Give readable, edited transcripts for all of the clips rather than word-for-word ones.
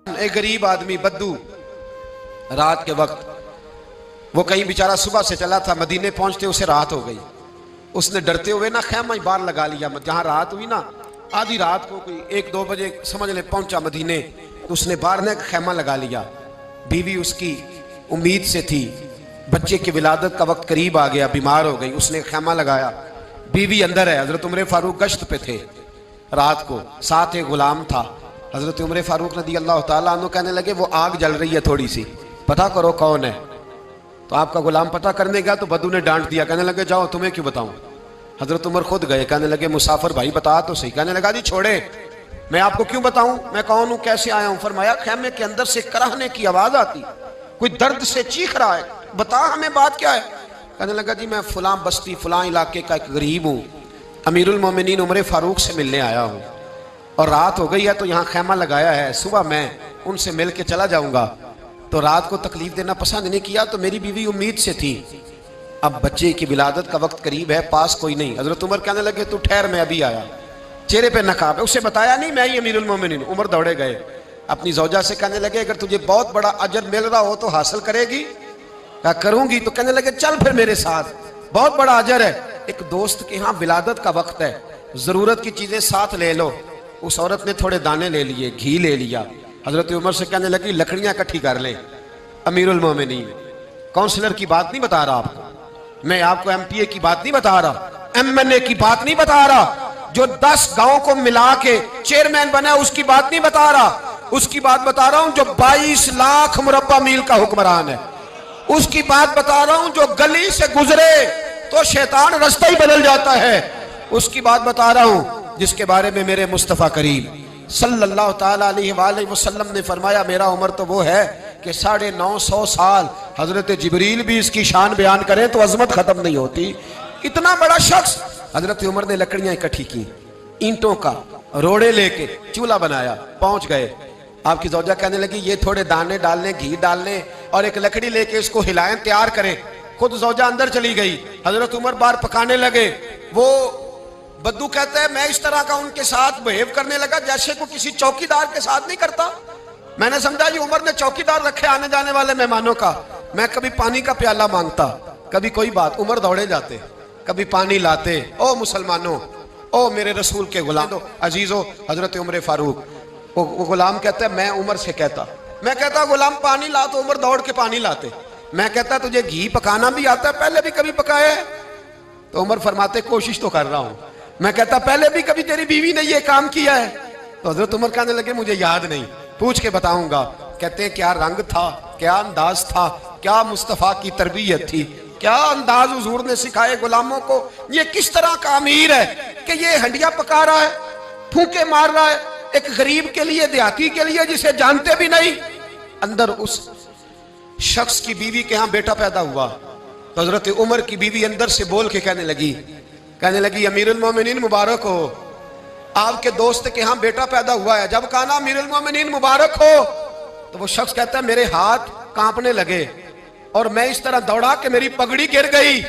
एक गरीब आदमी बद्दू रात के वक्त वो कहीं बेचारा सुबह से चला था, मदीने पहुंचते उसे रात हो गई। उसने डरते हुए ना खैमा ही बाहर लगा लिया। जहां रात हुई ना, आधी रात को कोई 1-2 बजे समझ ले पहुंचा मदीने, तो उसने बाहर ने खैमा लगा लिया। बीवी उसकी उम्मीद से थी, बच्चे की विलादत का वक्त करीब आ गया, बीमार हो गई, उसने खैमा लगाया। बीवी अंदर है। हजरत उमर फारूक गश्त पे थे रात को, साथ एक गुलाम था। हजरत उमर फारूक रज़ी अल्लाह तआला अन्हु कहने लगे वो आग जल रही है थोड़ी सी, पता करो कौन है। तो आपका गुलाम पता करने गया तो बद्दू ने डांट दिया, कहने लगे जाओ तुम्हें क्यों बताऊं। हजरत उमर खुद गए, कहने लगे मुसाफिर भाई बता तो सही। कहने लगा जी छोड़े, मैं आपको क्यों बताऊं, मैं कौन हूं, कैसे आया हूं। फरमाया खैमे के अंदर से कराहने की आवाज आती, कोई दर्द से चीख रहा है, बता हमें बात क्या है। कहने लगा जी मैं फलां बस्ती फलां इलाके का एक गरीब हूँ, अमीरुल मोमिनीन उमर फारूक से मिलने आया हूँ और रात हो गई है तो यहाँ खैमा लगाया है, सुबह मैं उनसे मिल के चला जाऊंगा। तो रात को तकलीफ देना पसंद नहीं किया, तो मेरी बीवी उम्मीद से थी, अब बच्चे की विलादत का वक्त करीब है, पास कोई नहीं। हजरत उमर कहने लगे तू ठहर, मैं अभी आया। चेहरे पे नकाब है, उसे बताया नहीं मैं ही अमीरुल मोमिनीन। उमर दौड़े गए, अपनी जौजा से कहने लगे अगर तुझे बहुत बड़ा अजर मिल रहा हो तो हासिल करेगी। क्या करूंगी। तो कहने लगे चल फिर मेरे साथ, बहुत बड़ा अजर है। एक दोस्त के यहाँ विलादत का वक्त है, जरूरत की चीजें साथ ले लो। उस औरत ने थोड़े दाने ले लिए, घी ले लिया। हजरत उमर से कहने लगी लकड़ियां इकट्ठी कर ले। अमीरुल मोमिनीन, काउंसलर की बात नहीं बता रहा आपको, मैं आपको एमपीए की बात नहीं बता रहा, एमएनए की बात नहीं बता रहा, जो 10 गांव को मिला के चेयरमैन बना है उसकी बात नहीं बता रहा, उसकी बात बता रहा हूं जो 22 लाख मुरब्बा मील का हुक्मरान है, उसकी बात बता रहा हूं जो गली से गुजरे तो शैतान रास्ता ही बदल जाता है, उसकी बात बता रहा हूं जिसके बारे में मेरे मुस्तफा करीम सल्लल्लाहु ताला अलैहि वसल्लम ने फरमाया मेरा उम्र तो वो है कि 950 साल हजरत जिब्रील भी इसकी शान बयान करें तो अजमत खत्म नहीं होती। इतना बड़ा शख्स। हजरत उमर ने लकड़ियां इकट्ठी की, ईंटों का रोड़े लेके चूल्हा बनाया, पहुंच गए। आपकी जौजा कहने लगी ये थोड़े दाने डालने, घी डालने और एक लकड़ी लेके इसको हिलाएं, तैयार करें। खुद जौजा अंदर चली गई, हजरत उमर बाहर पकाने लगे। वो बद्दू कहता है मैं इस तरह का उनके साथ बिहेव करने लगा जैसे को किसी चौकीदार के साथ नहीं करता। मैंने समझा जी उमर ने चौकीदार रखे आने जाने वाले मेहमानों का। मैं कभी पानी का प्याला मांगता, कभी कोई बात, उमर दौड़े जाते, कभी पानी लाते। ओ मुसलमानों, ओ मेरे रसूल के गुलाम अजीजो, हजरत उमर फारूक। वो गुलाम कहता है मैं उमर से कहता, मैं कहता गुलाम पानी ला, तो उमर दौड़ के पानी लाते। मैं कहता तुझे घी पकाना भी आता है, पहले भी कभी पकाया है? तो उमर फरमाते कोशिश तो कर रहा हूं। मैं कहता पहले भी कभी तेरी बीवी ने ये काम किया है? तो हजरत उमर कहने लगे मुझे याद नहीं, पूछ के बताऊंगा। कहते हैं क्या रंग था, क्या अंदाज था, क्या मुस्तफा की तरबियत थी, क्या अंदाज हुजूर ने सिखाए गुलामों को। ये किस तरह का अमीर है कि ये हंडिया पका रहा है, फूके मार रहा है एक गरीब के लिए, देहाती के लिए जिसे जानते भी नहीं। अंदर उस शख्स की बीवी के यहाँ बेटा पैदा हुआ तो हजरत उमर की बीवी अंदर से बोल के कहने लगी अमीरुल मोमिनीन मुबारक हो, आपके दोस्त के यहाँ बेटा पैदा हुआ है। जब कहा ना अमीरुल मोमिनीन मुबारक हो, तो वो शख्स कहता है मेरे हाथ कांपने लगे और मैं इस तरह दौड़ा कि मेरी पगड़ी गिर गई।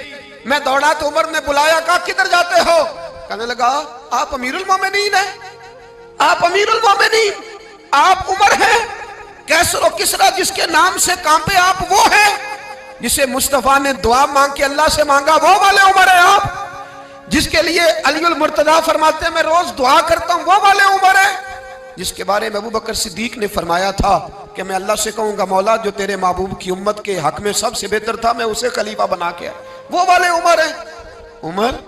मैं दौड़ा तो उमर ने बुलाया, कहा किधर जाते हो? कहने लगा आप अमीरुल मोमिनीन हैं, आप अमीरुल मोमिनीन, आप उमर हैं, कैसर किसरा जिसके नाम से कांपे आप वो हैं, जिसे मुस्तफा ने दुआ मांग के अल्लाह से मांगा वो वाले उमर है आप, जिसके लिए अलीउल मुर्तजा फरमाते हैं मैं रोज दुआ करता हूं वो वाले उमर है, जिसके बारे में अबू बकर सिद्दीक ने फरमाया था कि मैं अल्लाह से कहूंगा मौला जो तेरे महबूब की उम्मत के हक में सबसे बेहतर था मैं उसे खलीफा बना के, वो वाले उमर है। उमर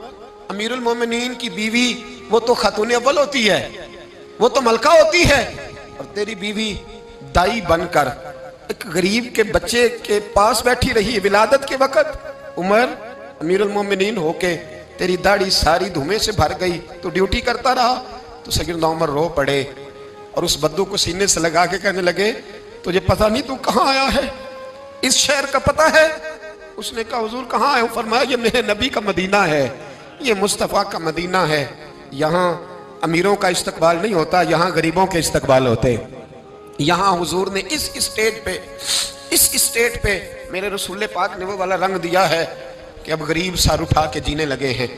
अमीरुल मोमिनीन की बीवी वो तो खातून अव्वल होती है, वो तो मलका होती है, और तेरी बीवी दाई बनकर एक गरीब के बच्चे के पास बैठी रही विलादत के वक्त। उमर अमीरुल मोमिनीन होके तेरी दाढ़ी सारी धुएं से भर गई तो ड्यूटी करता रहा। तो सैयदना उमर रो पड़े और उस बद्दू को सीने से लगा के कहने लगे तुझे पता नहीं तू कहाँ आया है, इस शहर का पता है? उसने कहा हुजूर कहाँ आया हूँ? फरमाया ये मेरे नबी का मदीना है, ये मुस्तफ़ा का मदीना है, यहाँ अमीरों का इस्तकबाल नहीं होता, यहाँ गरीबों के इस्तकबाल होते। यहाँ हुजूर ने इस स्टेट पे मेरे रसूल पाक ने वो वाला रंग दिया है कि अब गरीब सर उठा के जीने लगे हैं,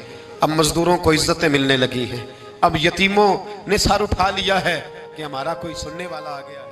अब मजदूरों को इज्जतें मिलने लगी हैं, अब यतीमों ने सर उठा लिया है कि हमारा कोई सुनने वाला आ गया है।